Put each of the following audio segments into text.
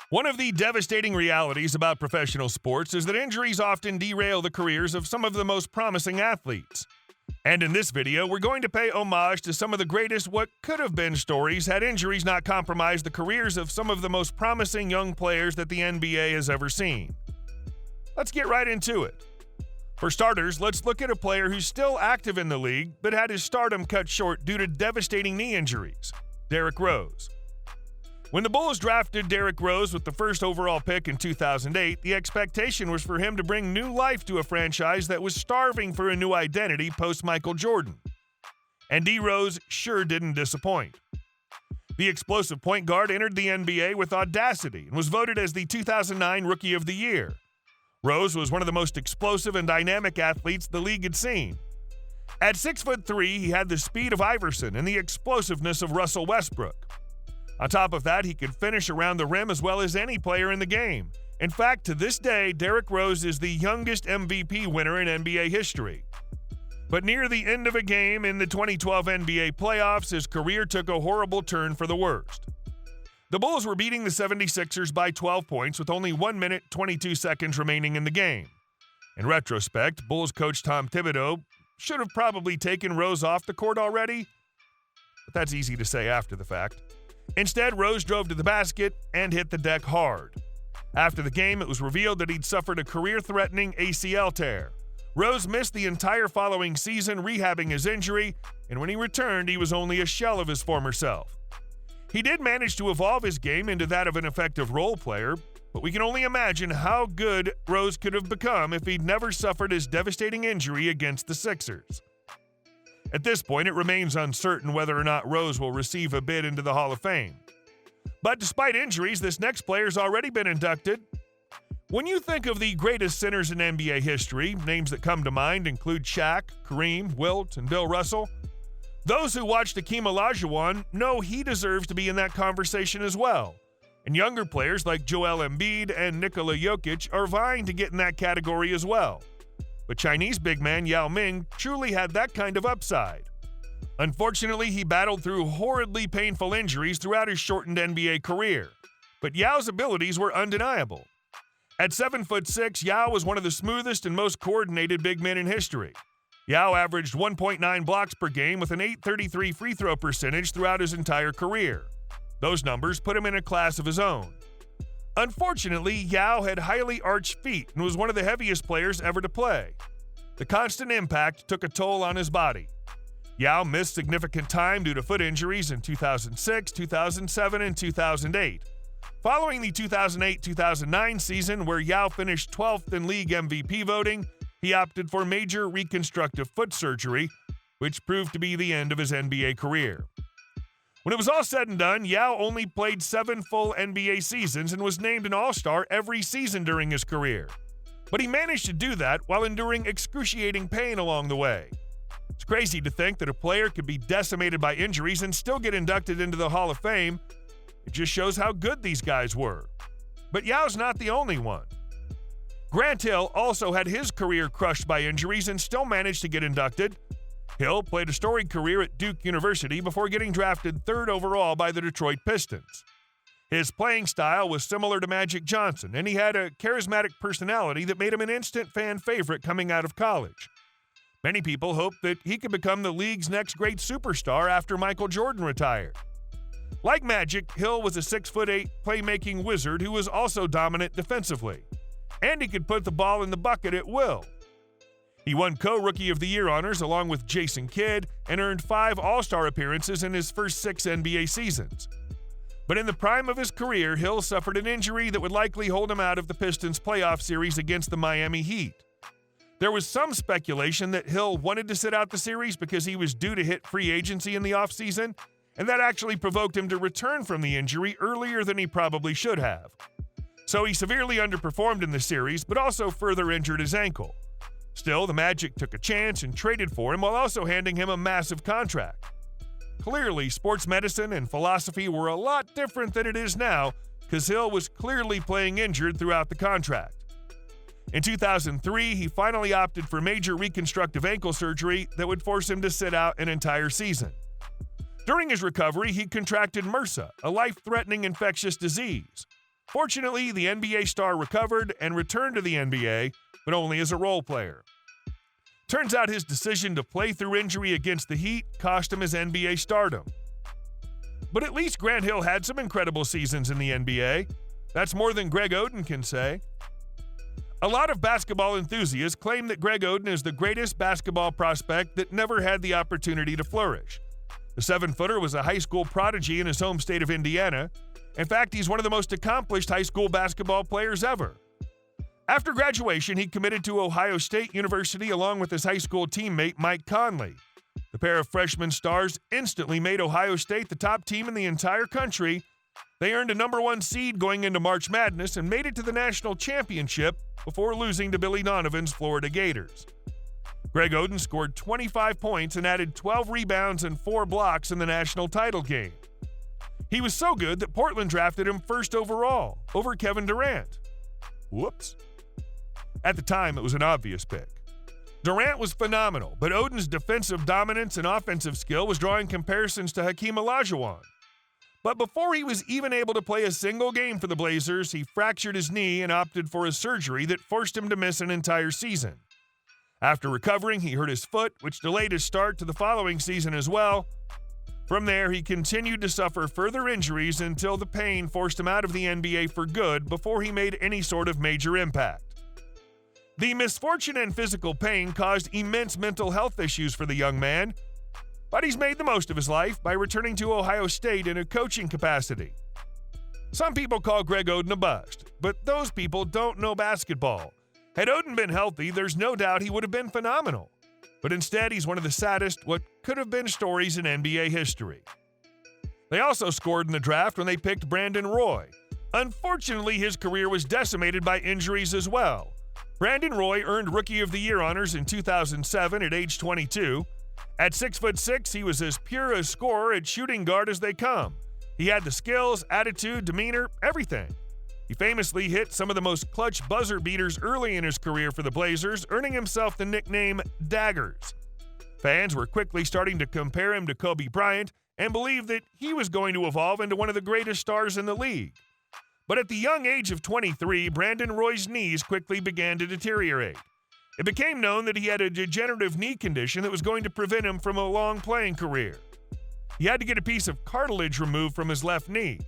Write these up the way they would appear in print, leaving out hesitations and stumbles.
One of the devastating realities about professional sports is that injuries often derail the careers of some of the most promising athletes. And in this video, we're going to pay homage to some of the greatest what could have been stories had injuries not compromised the careers of some of the most promising young players that the NBA has ever seen. Let's get right into it. For starters, let's look at a player who's still active in the league but had his stardom cut short due to devastating knee injuries, Derrick Rose. When the Bulls drafted Derrick Rose with the first overall pick in 2008, the expectation was for him to bring new life to a franchise that was starving for a new identity post-Michael Jordan. And D-Rose sure didn't disappoint. The explosive point guard entered the NBA with audacity and was voted as the 2009 Rookie of the Year. Rose was one of the most explosive and dynamic athletes the league had seen. At 6'3", he had the speed of Iverson and the explosiveness of Russell Westbrook. On top of that, he could finish around the rim as well as any player in the game. In fact, to this day, Derrick Rose is the youngest MVP winner in NBA history. But near the end of a game in the 2012 NBA playoffs, his career took a horrible turn for the worst. The Bulls were beating the 76ers by 12 points with only 1 minute, 22 seconds remaining in the game. In retrospect, Bulls coach Tom Thibodeau should have probably taken Rose off the court already, but that's easy to say after the fact. Instead, Rose drove to the basket and hit the deck hard. After the game, it was revealed that he'd suffered a career-threatening ACL tear. Rose missed the entire following season rehabbing his injury, and when he returned, he was only a shell of his former self. He did manage to evolve his game into that of an effective role player, but we can only imagine how good Rose could have become if he'd never suffered his devastating injury against the Sixers. At this point, it remains uncertain whether or not Rose will receive a bid into the Hall of Fame. But despite injuries, this next player's already been inducted. When you think of the greatest centers in NBA history, names that come to mind include Shaq, Kareem, Wilt, and Bill Russell. Those who watched Hakeem Olajuwon know he deserves to be in that conversation as well. And younger players like Joel Embiid and Nikola Jokic are vying to get in that category as well. But Chinese big man Yao Ming truly had that kind of upside. Unfortunately, he battled through horridly painful injuries throughout his shortened NBA career. But Yao's abilities were undeniable. At 7'6", Yao was one of the smoothest and most coordinated big men in history. Yao averaged 1.9 blocks per game with an .833 free throw percentage throughout his entire career. Those numbers put him in a class of his own. Unfortunately, Yao had highly arched feet and was one of the heaviest players ever to play. The constant impact took a toll on his body. Yao missed significant time due to foot injuries in 2006, 2007, and 2008. Following the 2008-2009 season, where Yao finished 12th in league MVP voting, he opted for major reconstructive foot surgery, which proved to be the end of his NBA career. When it was all said and done, Yao only played 7 full NBA seasons and was named an All-Star every season during his career. But he managed to do that while enduring excruciating pain along the way. It's crazy to think that a player could be decimated by injuries and still get inducted into the Hall of Fame. It just shows how good these guys were. But Yao's not the only one. Grant Hill also had his career crushed by injuries and still managed to get inducted. Hill played a storied career at Duke University before getting drafted 3rd overall by the Detroit Pistons. His playing style was similar to Magic Johnson, and he had a charismatic personality that made him an instant fan favorite coming out of college. Many people hoped that he could become the league's next great superstar after Michael Jordan retired. Like Magic, Hill was a 6'8" playmaking wizard who was also dominant defensively, and he could put the ball in the bucket at will. He won co-Rookie of the Year honors along with Jason Kidd and earned 5 All-Star appearances in his first 6 NBA seasons. But in the prime of his career, Hill suffered an injury that would likely hold him out of the Pistons' playoff series against the Miami Heat. There was some speculation that Hill wanted to sit out the series because he was due to hit free agency in the offseason, and that actually provoked him to return from the injury earlier than he probably should have. So he severely underperformed in the series, but also further injured his ankle. Still, the Magic took a chance and traded for him while also handing him a massive contract. Clearly, sports medicine and philosophy were a lot different than it is now, because Hill was clearly playing injured throughout the contract. In 2003, he finally opted for major reconstructive ankle surgery that would force him to sit out an entire season. During his recovery, he contracted MRSA, a life-threatening infectious disease. Fortunately, the NBA star recovered and returned to the NBA, but only as a role player. Turns out his decision to play through injury against the Heat cost him his NBA stardom. But at least Grant Hill had some incredible seasons in the NBA. That's more than Greg Oden can say. A lot of basketball enthusiasts claim that Greg Oden is the greatest basketball prospect that never had the opportunity to flourish. The 7-footer was a high school prodigy in his home state of Indiana. In fact, he's one of the most accomplished high school basketball players ever. After graduation, he committed to Ohio State University along with his high school teammate Mike Conley. The pair of freshman stars instantly made Ohio State the top team in the entire country. They earned a #1 seed going into March Madness and made it to the national championship before losing to Billy Donovan's Florida Gators. Greg Oden scored 25 points and added 12 rebounds and 4 blocks in the national title game. He was so good that Portland drafted him first overall over Kevin Durant. Whoops. At the time, it was an obvious pick. Durant was phenomenal, but Oden's defensive dominance and offensive skill was drawing comparisons to Hakeem Olajuwon. But before he was even able to play a single game for the Blazers, he fractured his knee and opted for a surgery that forced him to miss an entire season. After recovering, he hurt his foot, which delayed his start to the following season as well. From there, he continued to suffer further injuries until the pain forced him out of the NBA for good before he made any sort of major impact. The misfortune and physical pain caused immense mental health issues for the young man, but he's made the most of his life by returning to Ohio State in a coaching capacity. Some people call Greg Oden a bust, but those people don't know basketball. Had Oden been healthy, there's no doubt he would have been phenomenal. But instead, he's one of the saddest what could have been stories in NBA history. They also scored in the draft when they picked Brandon Roy. Unfortunately, his career was decimated by injuries as well. Brandon Roy earned Rookie of the Year honors in 2007 at age 22. At 6'6", he was as pure a scorer at shooting guard as they come. He had the skills, attitude, demeanor, everything. He famously hit some of the most clutch buzzer beaters early in his career for the Blazers, earning himself the nickname Daggers. Fans were quickly starting to compare him to Kobe Bryant and believed that he was going to evolve into one of the greatest stars in the league. But at the young age of 23, Brandon Roy's knees quickly began to deteriorate. It became known that he had a degenerative knee condition that was going to prevent him from a long playing career. He had to get a piece of cartilage removed from his left knee.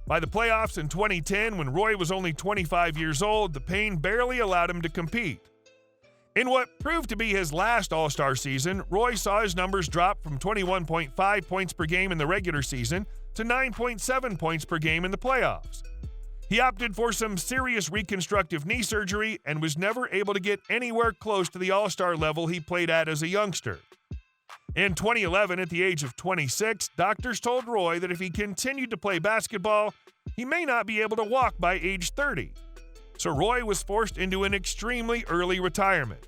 By the playoffs in 2010, when Roy was only 25 years old, the pain barely allowed him to compete. In what proved to be his last All-Star season, Roy saw his numbers drop from 21.5 points per game in the regular season to 9.7 points per game in the playoffs. He opted for some serious reconstructive knee surgery and was never able to get anywhere close to the All-Star level he played at as a youngster. In 2011, at the age of 26, doctors told Roy that if he continued to play basketball, he may not be able to walk by age 30. So Roy was forced into an extremely early retirement.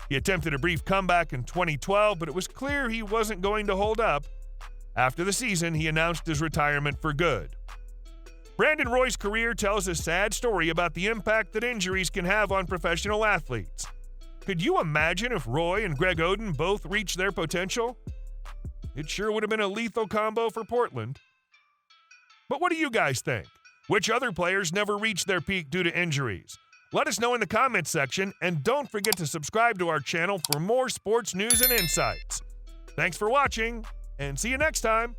He attempted a brief comeback in 2012, but it was clear he wasn't going to hold up. After the season, he announced his retirement for good. Brandon Roy's career tells a sad story about the impact that injuries can have on professional athletes. Could you imagine if Roy and Greg Oden both reached their potential? It sure would have been a lethal combo for Portland. But what do you guys think? Which other players never reached their peak due to injuries? Let us know in the comments section, and don't forget to subscribe to our channel for more sports news and insights. Thanks for watching, and see you next time.